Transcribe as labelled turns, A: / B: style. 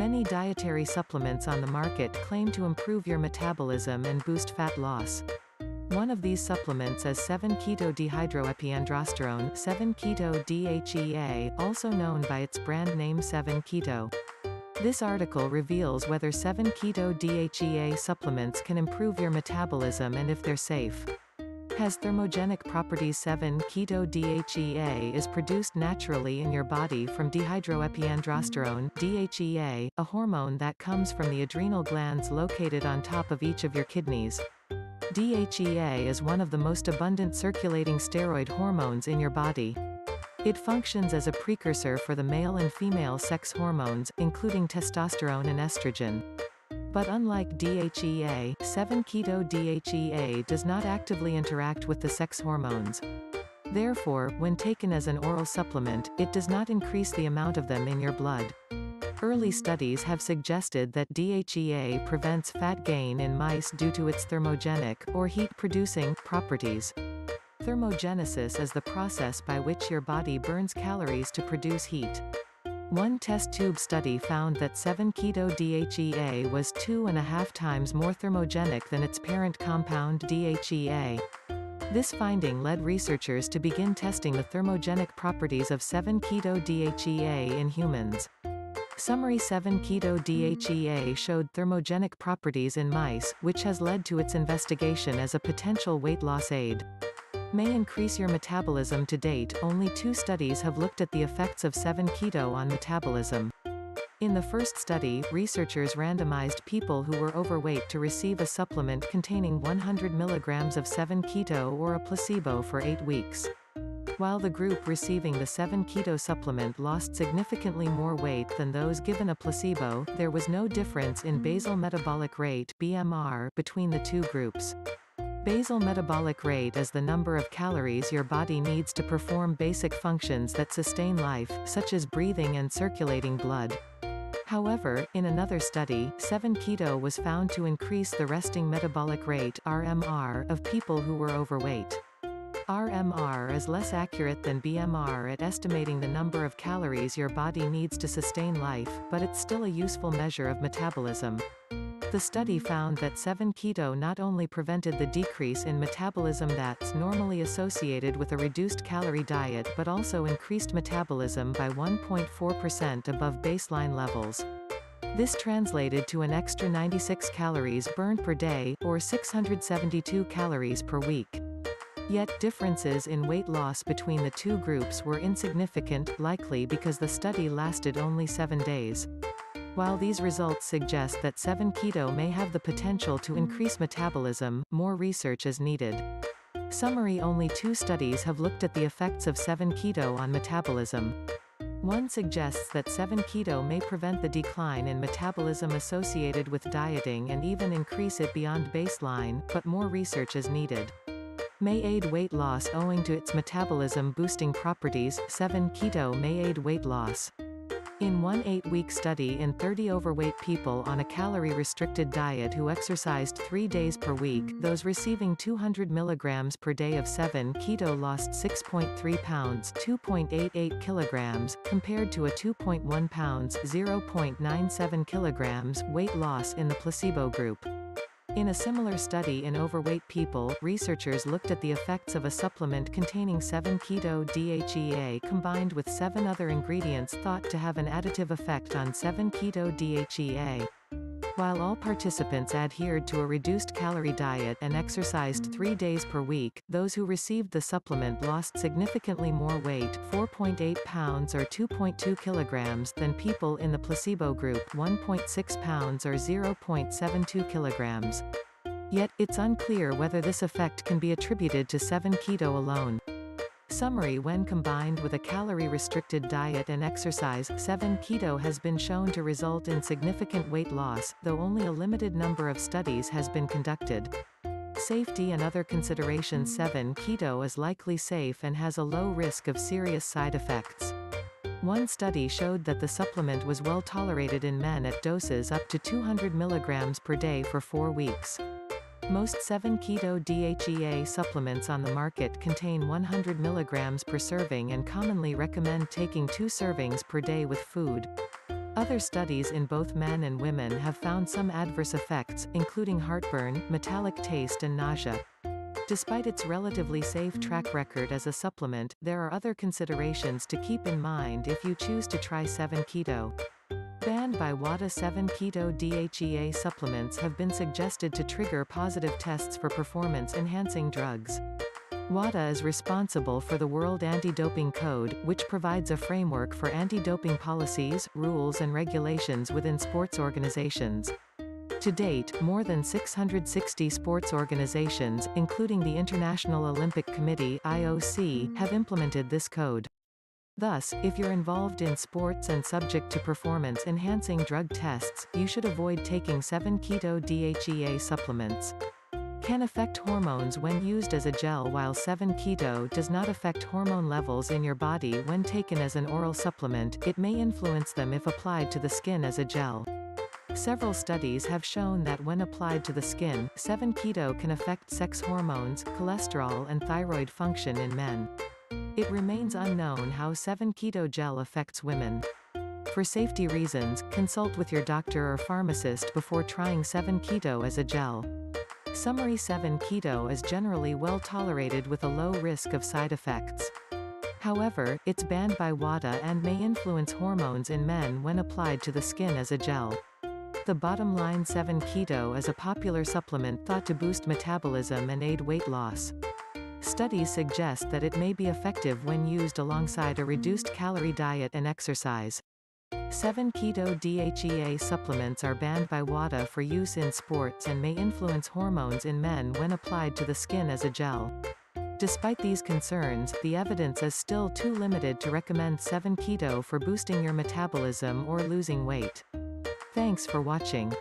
A: Many dietary supplements on the market claim to improve your metabolism and boost fat loss. One of these supplements is 7-keto-dehydroepiandrosterone, 7-keto-DHEA, also known by its brand name 7-keto. This article reveals whether 7-keto-DHEA supplements can improve your metabolism and if they're safe. Has thermogenic properties. 7-keto-DHEA is produced naturally in your body from dehydroepiandrosterone, DHEA, a hormone that comes from the adrenal glands located on top of each of your kidneys. DHEA is one of the most abundant circulating steroid hormones in your body. It functions as a precursor for the male and female sex hormones, including testosterone and estrogen. But unlike DHEA, 7-keto-DHEA does not actively interact with the sex hormones. Therefore, when taken as an oral supplement, it does not increase the amount of them in your blood. Early studies have suggested that DHEA prevents fat gain in mice due to its thermogenic, or heat-producing, properties. Thermogenesis is the process by which your body burns calories to produce heat. One test tube study found that 7-keto-DHEA was 2.5 times more thermogenic than its parent compound DHEA. This finding led researchers to begin testing the thermogenic properties of 7-keto-DHEA in humans. Summary: 7-keto-DHEA showed thermogenic properties in mice, which has led to its investigation as a potential weight loss aid. May increase your metabolism. To date, only 2 studies have looked at the effects of 7-keto on metabolism. In the first study, researchers randomized people who were overweight to receive a supplement containing 100 mg of 7-keto or a placebo for 8 weeks. While the group receiving the 7-keto supplement lost significantly more weight than those given a placebo, there was no difference in basal metabolic rate (BMR) between the two groups. Basal metabolic rate is the number of calories your body needs to perform basic functions that sustain life, such as breathing and circulating blood. However, in another study, 7-keto was found to increase the resting metabolic rate (RMR) of people who were overweight. RMR is less accurate than BMR at estimating the number of calories your body needs to sustain life, but it's still a useful measure of metabolism. The study found that 7-keto not only prevented the decrease in metabolism that's normally associated with a reduced calorie diet but also increased metabolism by 1.4% above baseline levels. This translated to an extra 96 calories burned per day, or 672 calories per week. Yet, differences in weight loss between the two groups were insignificant, likely because the study lasted only 7 days. While these results suggest that 7-keto may have the potential to increase metabolism, more research is needed. Summary: only 2 studies have looked at the effects of 7-keto on metabolism. One suggests that 7-keto may prevent the decline in metabolism associated with dieting and even increase it beyond baseline, but more research is needed. May aid weight loss owing to its metabolism-boosting properties. 7-keto may aid weight loss. In one 8-week study in 30 overweight people on a calorie-restricted diet who exercised 3 days per week, those receiving 200 mg per day of 7-keto lost 6.3 pounds (2.88 kilograms), compared to a 2.1 pounds (0.97 kilograms) weight loss in the placebo group. In a similar study in overweight people, researchers looked at the effects of a supplement containing 7-keto-DHEA combined with 7 other ingredients thought to have an additive effect on 7-keto-DHEA. While all participants adhered to a reduced calorie diet and exercised 3 days per week, those who received the supplement lost significantly more weight, 4.8 pounds or 2.2 kilograms, than people in the placebo group, 1.6 pounds or 0.72 kilograms. Yet, it's unclear whether this effect can be attributed to 7-keto alone. Summary: when combined with a calorie-restricted diet and exercise, 7-keto has been shown to result in significant weight loss, though only a limited number of studies has been conducted. Safety and other considerations: 7-keto is likely safe and has a low risk of serious side effects. One study showed that the supplement was well tolerated in men at doses up to 200 mg per day for 4 weeks. Most 7-keto-DHEA supplements on the market contain 100 mg per serving and commonly recommend taking 2 servings per day with food. Other studies in both men and women have found some adverse effects, including heartburn, metallic taste and nausea. Despite its relatively safe track record as a supplement, there are other considerations to keep in mind if you choose to try 7-Keto. Banned by WADA, 7-Keto DHEA supplements have been suggested to trigger positive tests for performance-enhancing drugs. WADA is responsible for the World Anti-Doping Code, which provides a framework for anti-doping policies, rules and regulations within sports organizations. To date, more than 660 sports organizations, including the International Olympic Committee (IOC), have implemented this code. Thus, if you're involved in sports and subject to performance-enhancing drug tests, you should avoid taking 7-Keto DHEA supplements. Can affect hormones when used as a gel. While 7-Keto does not affect hormone levels in your body when taken as an oral supplement, it may influence them if applied to the skin as a gel. Several studies have shown that when applied to the skin, 7-Keto can affect sex hormones, cholesterol and thyroid function in men. It remains unknown how 7-Keto gel affects women. For safety reasons, consult with your doctor or pharmacist before trying 7-Keto as a gel. Summary: 7-Keto is generally well tolerated with a low risk of side effects. However, it's banned by WADA and may influence hormones in men when applied to the skin as a gel. The bottom line: 7-Keto is a popular supplement thought to boost metabolism and aid weight loss. Studies suggest that it may be effective when used alongside a reduced calorie diet and exercise. 7-Keto DHEA supplements are banned by WADA for use in sports and may influence hormones in men when applied to the skin as a gel. Despite these concerns, the evidence is still too limited to recommend 7-Keto for boosting your metabolism or losing weight. Thanks for watching.